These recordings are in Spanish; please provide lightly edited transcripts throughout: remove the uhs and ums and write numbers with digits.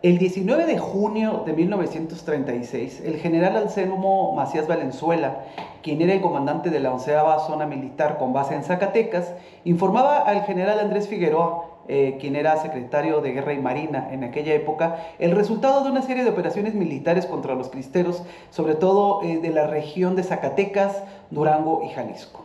El 19 de junio de 1936, el general Anselmo Macías Valenzuela, quien era el comandante de la 11ª Zona Militar con base en Zacatecas, informaba al general Andrés Figueroa, quien era secretario de Guerra y Marina en aquella época, el resultado de una serie de operaciones militares contra los cristeros, sobre todo de la región de Zacatecas, Durango y Jalisco.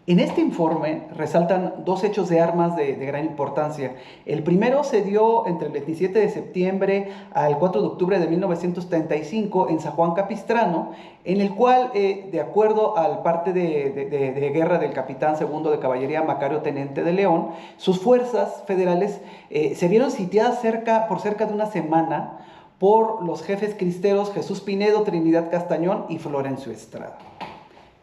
En este informe resaltan dos hechos de armas de gran importancia. El primero se dio entre el 27 de septiembre al 4 de octubre de 1935 en San Juan Capistrano, en el cual, de acuerdo al parte de guerra del capitán segundo de caballería Macario Teniente de León, sus fuerzas federales se vieron sitiadas por cerca de una semana por los jefes cristeros Jesús Pinedo, Trinidad Castañón y Florencio Estrada.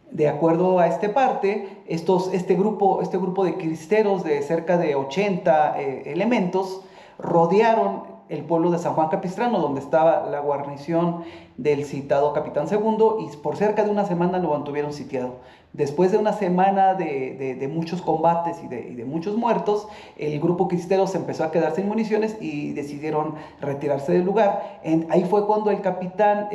De acuerdo a este parte, este grupo de cristeros de cerca de 80 elementos rodearon el pueblo de San Juan Capistrano, donde estaba la guarnición del citado capitán segundo, y por cerca de una semana lo mantuvieron sitiado. Después de una semana de muchos combates y de muchos muertos, el grupo cristero se empezó a quedar sin municiones y decidieron retirarse del lugar. Ahí fue cuando el capitán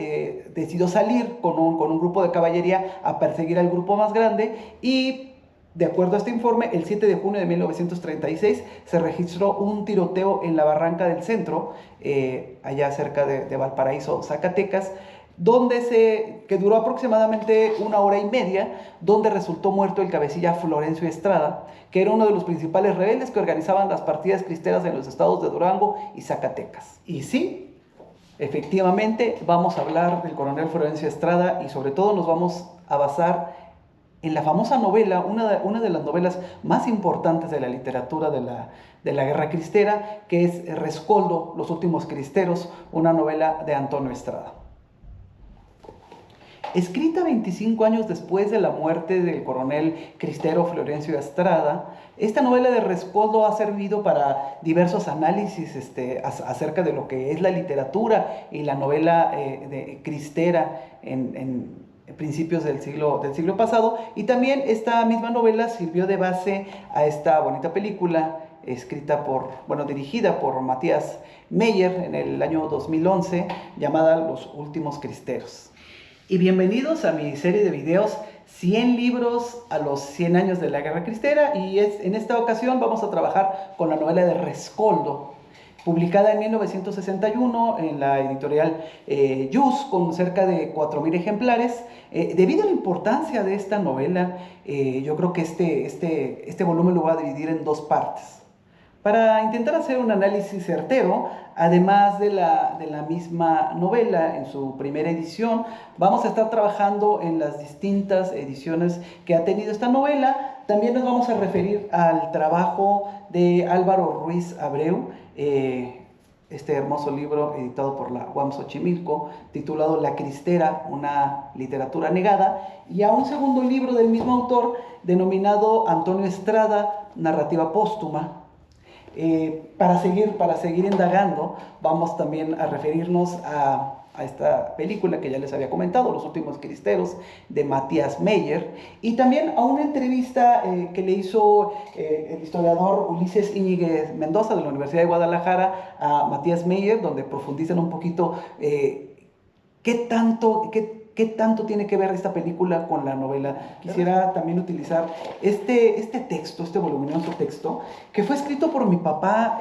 decidió salir con un grupo de caballería a perseguir al grupo más grande, y de acuerdo a este informe, el 7 de junio de 1936 se registró un tiroteo en la Barranca del Centro, allá cerca de Valparaíso, Zacatecas, que duró aproximadamente 1 hora y media, donde resultó muerto el cabecilla Florencio Estrada, que era uno de los principales rebeldes que organizaban las partidas cristeras en los estados de Durango y Zacatecas. Y sí, efectivamente, vamos a hablar del coronel Florencio Estrada, y sobre todo nos vamos a basar en la famosa novela, una de las novelas más importantes de la literatura de la guerra cristera, que es Rescoldo, Los últimos cristeros, una novela de Antonio Estrada. Escrita 25 años después de la muerte del coronel cristero Florencio Estrada, esta novela de Rescoldo ha servido para diversos análisis acerca de lo que es la literatura y la novela cristera en principios del siglo pasado, y también esta misma novela sirvió de base a esta bonita película dirigida por Matías Meyer en el año 2011, llamada Los últimos cristeros. Y bienvenidos a mi serie de videos 100 libros a los 100 años de la guerra cristera, y en esta ocasión vamos a trabajar con la novela de Rescoldo, publicada en 1961 en la editorial Yus, con cerca de 4,000 ejemplares. Debido a la importancia de esta novela, yo creo que este volumen lo voy a dividir en dos partes, para intentar hacer un análisis certero. Además de la misma novela en su primera edición, vamos a estar trabajando en las distintas ediciones que ha tenido esta novela. También nos vamos a referir al trabajo de Álvaro Ruiz Abreu, este hermoso libro editado por la UAM Xochimilco, titulado La Cristera, una literatura negada, y a un segundo libro del mismo autor, denominado Antonio Estrada, Narrativa póstuma. Para seguir indagando, vamos también a referirnos a esta película que ya les había comentado, Los últimos cristeros, de Matías Meyer, y también a una entrevista que le hizo el historiador Ulises Íñiguez Mendoza de la Universidad de Guadalajara a Matías Meyer, donde profundizan un poquito qué tanto tiene que ver esta película con la novela. Quisiera también utilizar este voluminoso texto, que fue escrito por mi papá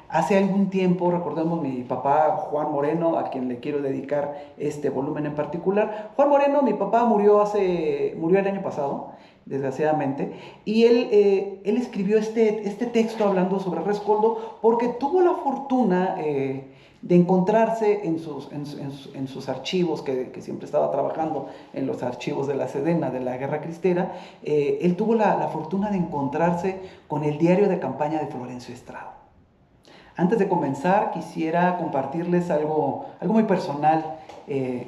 hace algún tiempo. Recordemos, mi papá Juan Moreno, a quien le quiero dedicar este volumen en particular. Juan Moreno, mi papá, murió el año pasado, desgraciadamente, y él escribió este texto hablando sobre Rescoldo porque tuvo la fortuna de encontrarse en sus archivos, que siempre estaba trabajando en los archivos de la Sedena, de la guerra cristera. Él tuvo la fortuna de encontrarse con el diario de campaña de Florencio Estrada. Antes de comenzar, quisiera compartirles algo muy personal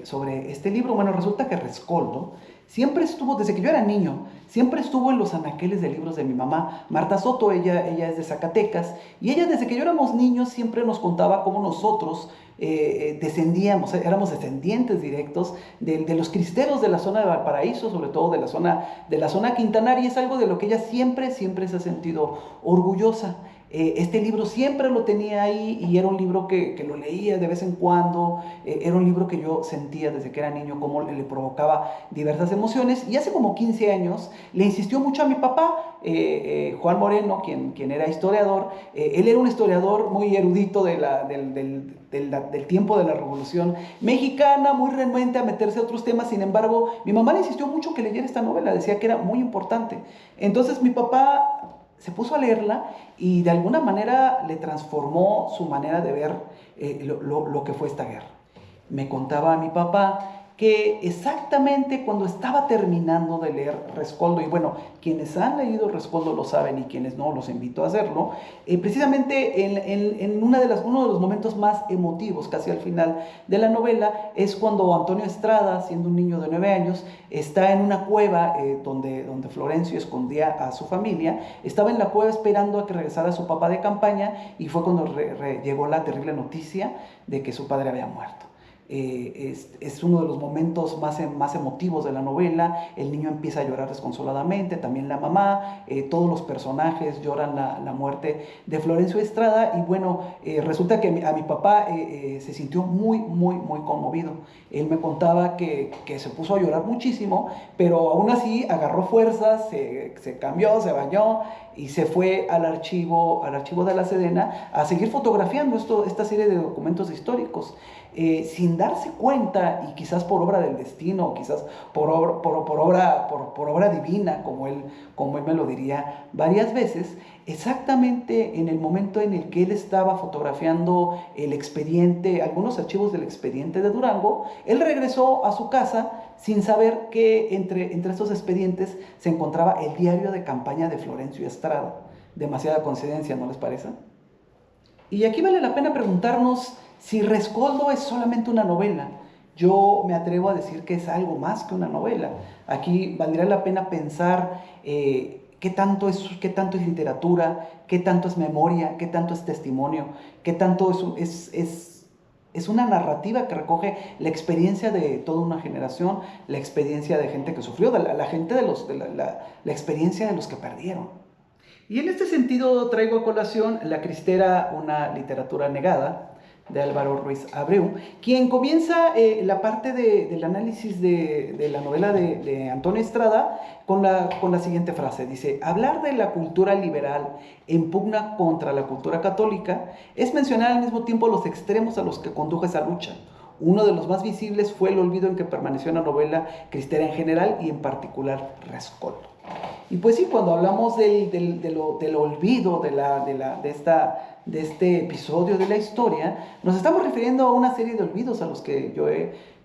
sobre este libro. Bueno, resulta que Rescoldo siempre estuvo, desde que yo era niño, siempre estuvo en los anaqueles de libros de mi mamá, Marta Soto. Ella es de Zacatecas, y ella, desde que yo éramos niños, siempre nos contaba cómo nosotros éramos descendientes directos de los cristeros de la zona de Valparaíso, sobre todo de la zona quintanaria, y es algo de lo que ella siempre se ha sentido orgullosa. Este libro siempre lo tenía ahí y era un libro que lo leía de vez en cuando. Era un libro que yo sentía desde que era niño como le provocaba diversas emociones. Y hace como 15 años le insistió mucho a mi papá, Juan Moreno, quien era historiador. Él era un historiador muy erudito del tiempo de la Revolución Mexicana, muy renuente a meterse a otros temas. Sin embargo, mi mamá le insistió mucho que leyera esta novela, decía que era muy importante. Entonces mi papá se puso a leerla y de alguna manera le transformó su manera de ver lo que fue esta guerra. Me contaba mi papá que exactamente cuando estaba terminando de leer Rescoldo, y bueno, quienes han leído Rescoldo lo saben y quienes no, los invito a hacerlo, precisamente en uno de los momentos más emotivos, casi al final de la novela, es cuando Antonio Estrada, siendo un niño de 9 años, está en una cueva donde Florencio escondía a su familia. Estaba en la cueva esperando a que regresara su papá de campaña y fue cuando llegó la terrible noticia de que su padre había muerto. Es uno de los momentos más emotivos de la novela. El niño empieza a llorar desconsoladamente, también la mamá, todos los personajes lloran la muerte de Florencio Estrada. Y bueno, resulta que a mi papá se sintió muy, muy, muy conmovido. Él me contaba que se puso a llorar muchísimo, pero aún así agarró fuerzas, se cambió, se bañó y se fue al archivo de la Sedena a seguir fotografiando esta serie de documentos históricos. Sin darse cuenta, y quizás por obra del destino, quizás por obra divina, como él me lo diría varias veces, exactamente en el momento en el que él estaba fotografiando el expediente, algunos archivos del expediente de Durango, él regresó a su casa sin saber que entre estos expedientes se encontraba el diario de campaña de Florencio Estrada. Demasiada coincidencia, ¿no les parece? Y aquí vale la pena preguntarnos si Rescoldo es solamente una novela. Yo me atrevo a decir que es algo más que una novela. Aquí valdría la pena pensar qué tanto es literatura, qué tanto es memoria, qué tanto es testimonio, qué tanto es una narrativa que recoge la experiencia de toda una generación, la experiencia de gente que sufrió, la experiencia de los que perdieron. Y en este sentido traigo a colación La Cristera, una literatura negada, de Álvaro Ruiz Abreu, quien comienza la parte del análisis de la novela de Antonio Estrada con la siguiente frase. Dice: hablar de la cultura liberal en pugna contra la cultura católica es mencionar al mismo tiempo los extremos a los que condujo esa lucha. Uno de los más visibles fue el olvido en que permaneció la novela cristera en general y en particular Rescoldo. Y pues sí, cuando hablamos del olvido de este episodio de la historia, nos estamos refiriendo a una serie de olvidos a los que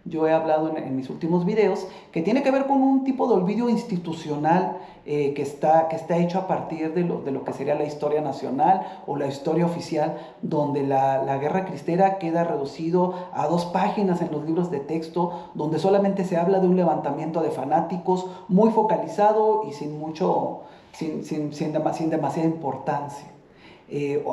yo he hablado en mis últimos videos, que tiene que ver con un tipo de olvido institucional que está hecho a partir de lo que sería la historia nacional o la historia oficial, donde la guerra cristera queda reducido a 2 páginas en los libros de texto, donde solamente se habla de un levantamiento de fanáticos muy focalizado y sin demasiada importancia.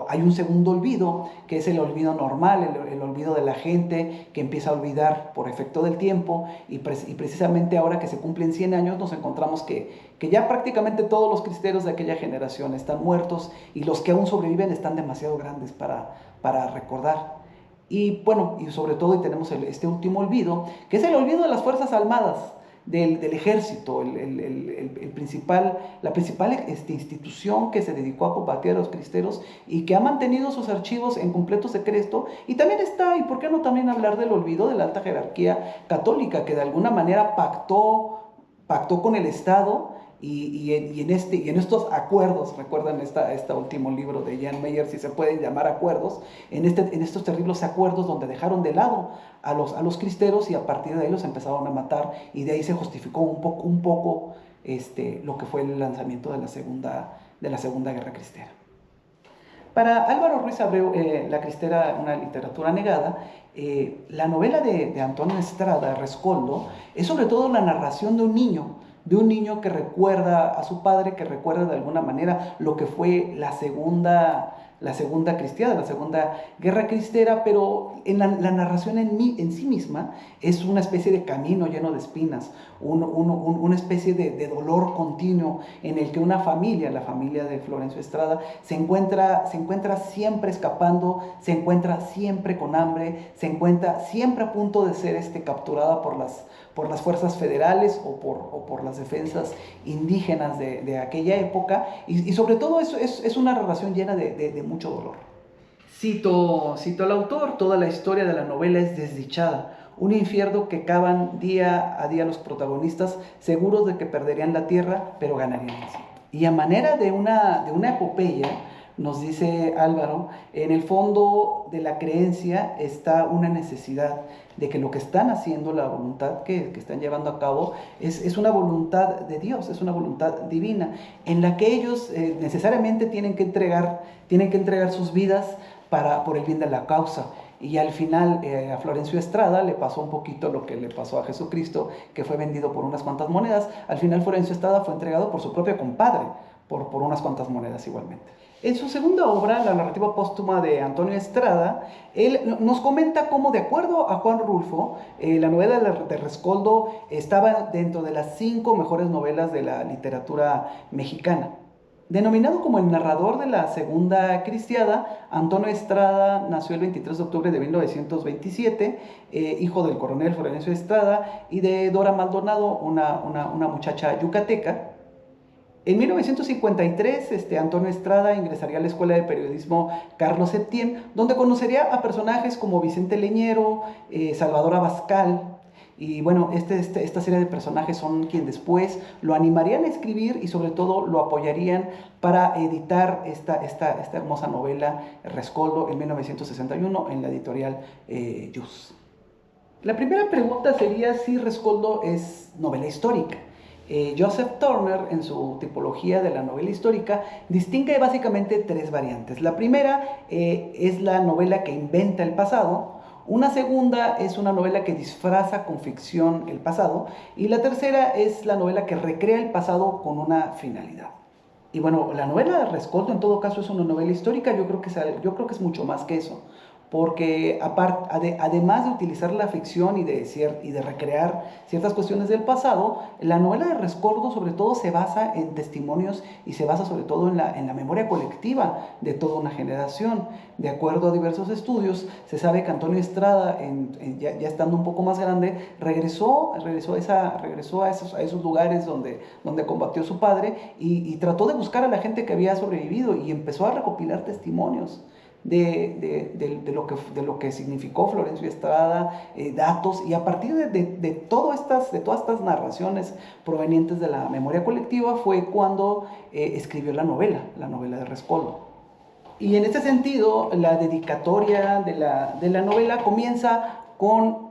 Hay un segundo olvido, que es el olvido normal, el olvido de la gente que empieza a olvidar por efecto del tiempo, y precisamente ahora que se cumplen 100 años nos encontramos que ya prácticamente todos los cristeros de aquella generación están muertos y los que aún sobreviven están demasiado grandes para recordar. Y bueno, y sobre todo tenemos este último olvido, que es el olvido de las Fuerzas Armadas, del ejército, la principal institución que se dedicó a combatir a los cristeros y que ha mantenido sus archivos en completo secreto. Y también está, y por qué no también hablar del olvido de la alta jerarquía católica, que de alguna manera pactó con el Estado y en estos acuerdos. Recuerdan este último libro de Jan Meyer, si se pueden llamar acuerdos, en estos terribles acuerdos donde dejaron de lado a los cristeros y a partir de ahí los empezaron a matar, y de ahí se justificó un poco lo que fue el lanzamiento de la segunda guerra cristera. Para Álvaro Ruiz Abreu, La Cristera, una literatura negada, la novela de Antonio Estrada, Rescoldo, es sobre todo la narración de un niño que recuerda a su padre, que recuerda de alguna manera lo que fue la segunda la segunda cristiada, la segunda guerra cristera, pero en la narración en sí misma es una especie de camino lleno de espinas, una especie de dolor continuo en el que una familia, la familia de Florencio Estrada, se encuentra siempre escapando, se encuentra siempre con hambre, se encuentra siempre a punto de ser capturada por las fuerzas federales o por las defensas indígenas de aquella época, y sobre todo es una relación llena de mucho dolor. Cito al autor: toda la historia de la novela es desdichada, un infierno que cavan día a día los protagonistas, seguros de que perderían la tierra, pero ganarían el cielo. Y a manera de una epopeya, nos dice Álvaro, en el fondo de la creencia está una necesidad de que lo que están haciendo, la voluntad que están llevando a cabo, es una voluntad de Dios, es una voluntad divina, en la que ellos necesariamente tienen que entregar sus vidas por el bien de la causa. Y al final a Florencio Estrada le pasó un poquito lo que le pasó a Jesucristo, que fue vendido por unas cuantas monedas. Al final Florencio Estrada fue entregado por su propio compadre, por unas cuantas monedas igualmente. En su segunda obra, La narrativa póstuma de Antonio Estrada, él nos comenta cómo, de acuerdo a Juan Rulfo, la novela de Rescoldo estaba dentro de las 5 mejores novelas de la literatura mexicana. Denominado como el narrador de la segunda cristiada, Antonio Estrada nació el 23 de octubre de 1927, hijo del coronel Florencio Estrada y de Dora Maldonado, una muchacha yucateca. En 1953, Antonio Estrada ingresaría a la Escuela de Periodismo Carlos Septién, donde conocería a personajes como Vicente Leñero, Salvador Abascal. Y bueno, esta serie de personajes son quien después lo animarían a escribir y sobre todo lo apoyarían para editar esta hermosa novela Rescoldo en 1961 en la editorial Yus. La primera pregunta sería si Rescoldo es novela histórica. Joseph Turner, en su tipología de la novela histórica, distingue básicamente 3 variantes. La primera es la novela que inventa el pasado. Una segunda es una novela que disfraza con ficción el pasado. Y la tercera es la novela que recrea el pasado con una finalidad. Y bueno, la novela de Rescoldo en todo caso es una novela histórica. Yo creo que es mucho más que eso. Porque además de utilizar la ficción y de recrear ciertas cuestiones del pasado, la novela de Rescoldo sobre todo se basa en testimonios y se basa sobre todo en la memoria colectiva de toda una generación. De acuerdo a diversos estudios, se sabe que Antonio Estrada, ya estando un poco más grande, regresó a esos lugares donde combatió su padre y trató de buscar a la gente que había sobrevivido y empezó a recopilar testimonios de lo que significó Florencio Estrada, datos, y a partir de todas estas narraciones provenientes de la memoria colectiva fue cuando escribió la novela de Rescoldo. Y en este sentido, la dedicatoria de la novela comienza con,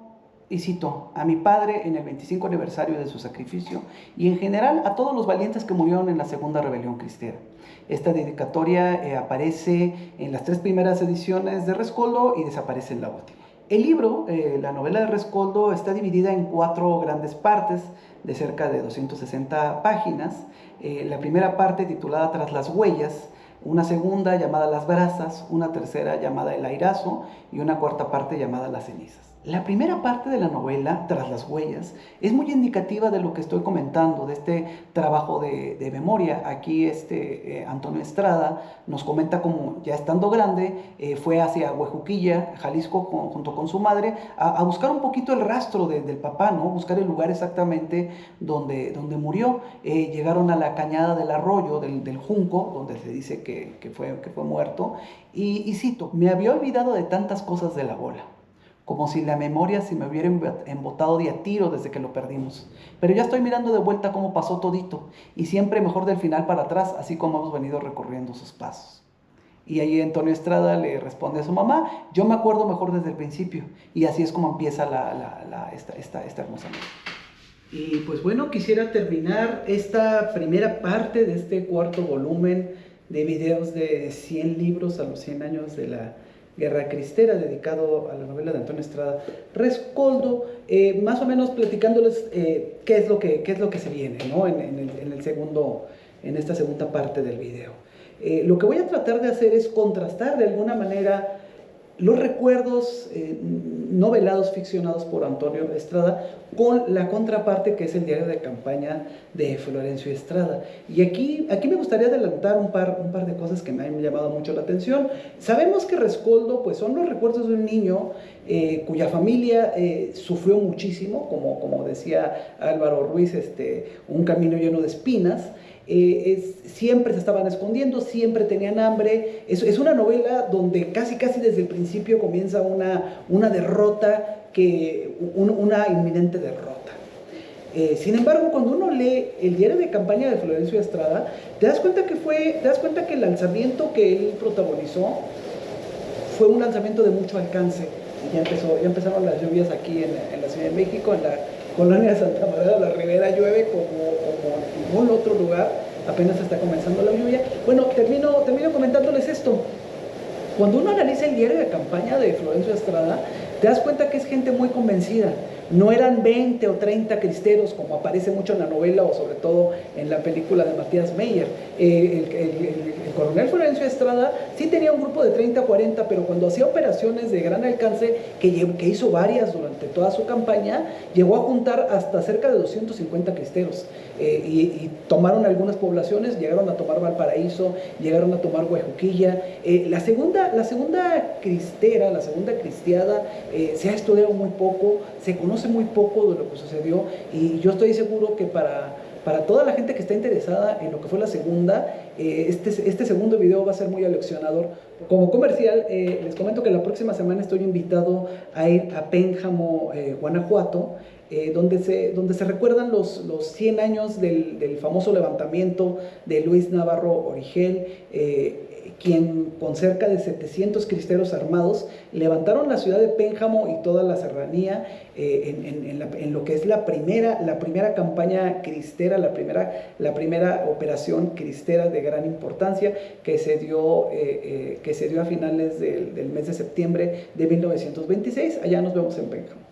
y cito: a mi padre en el 25 aniversario de su sacrificio y en general a todos los valientes que murieron en la segunda rebelión cristera. Esta dedicatoria aparece en las 3 primeras ediciones de Rescoldo y desaparece en la última. El libro, la novela de Rescoldo, está dividida en 4 grandes partes de cerca de 260 páginas. La primera parte, titulada Tras las huellas, una segunda llamada Las brasas, una tercera llamada El airazo y una cuarta parte llamada Las cenizas. La primera parte de la novela, Tras las huellas, es muy indicativa de lo que estoy comentando, de este trabajo de memoria. Aquí Antonio Estrada nos comenta cómo, ya estando grande, fue hacia Huejuquilla, Jalisco, junto con su madre, a buscar un poquito el rastro del papá, ¿no? Buscar el lugar exactamente donde murió. Llegaron a la cañada del arroyo, del Junco, donde se dice que fue muerto, y cito: me había olvidado de tantas cosas de la bola, como si la memoria se me hubiera embotado de a tiro desde que lo perdimos. Pero ya estoy mirando de vuelta cómo pasó todito, y siempre mejor del final para atrás, así como hemos venido recorriendo sus pasos. Y ahí Antonio Estrada le responde a su mamá: yo me acuerdo mejor desde el principio. Y así es como empieza esta hermosa novela. Y pues bueno, quisiera terminar esta primera parte de este 4º volumen de videos de 100 libros a los 100 años de la Guerra Cristera, dedicado a la novela de Antonio Estrada Rescoldo, más o menos platicándoles qué es lo que se viene, ¿no? en esta segunda parte del video. Lo que voy a tratar de hacer es contrastar de alguna manera los recuerdos novelados, ficcionados por Antonio Estrada, con la contraparte que es el diario de campaña de Florencio Estrada. Y aquí me gustaría adelantar un par de cosas que me han llamado mucho la atención. Sabemos que Rescoldo pues, son los recuerdos de un niño cuya familia sufrió muchísimo, como decía Álvaro Ruiz, un camino lleno de espinas. Siempre se estaban escondiendo, siempre tenían hambre. Es una novela donde casi desde el principio comienza una derrota, una inminente derrota. Sin embargo, cuando uno lee el diario de campaña de Florencio Estrada, te das cuenta que el lanzamiento que él protagonizó fue un lanzamiento de mucho alcance. Y ya empezaron las lluvias aquí en la Ciudad de México, en la colonia de Santa María de la Ribera llueve como en ningún otro lugar, apenas está comenzando la lluvia. Bueno, termino comentándoles esto. Cuando uno analiza el diario de campaña de Florencio Estrada, te das cuenta que es gente muy convencida. No eran 20 o 30 cristeros, como aparece mucho en la novela o sobre todo en la película de Matías Meyer. El coronel Florencio Estrada sí tenía un grupo de 30 o 40, pero cuando hacía operaciones de gran alcance, que hizo varias durante toda su campaña, llegó a juntar hasta cerca de 250 cristeros. Y tomaron algunas poblaciones, llegaron a tomar Valparaíso, llegaron a tomar Huejuquilla. La segunda cristera, la segunda cristiada, se ha estudiado muy poco, se conoce muy poco de lo que sucedió, y yo estoy seguro que para toda la gente que está interesada en lo que fue la segunda, este segundo video va a ser muy aleccionador. Como comercial, les comento que la próxima semana estoy invitado a ir a Pénjamo, Guanajuato, donde se recuerdan los 100 años del famoso levantamiento de Luis Navarro Origel, quien con cerca de 700 cristeros armados levantaron la ciudad de Pénjamo y toda la serranía en lo que es la primera campaña cristera, la primera operación cristera de gran importancia que se dio a finales del mes de septiembre de 1926. Allá nos vemos en Pénjamo.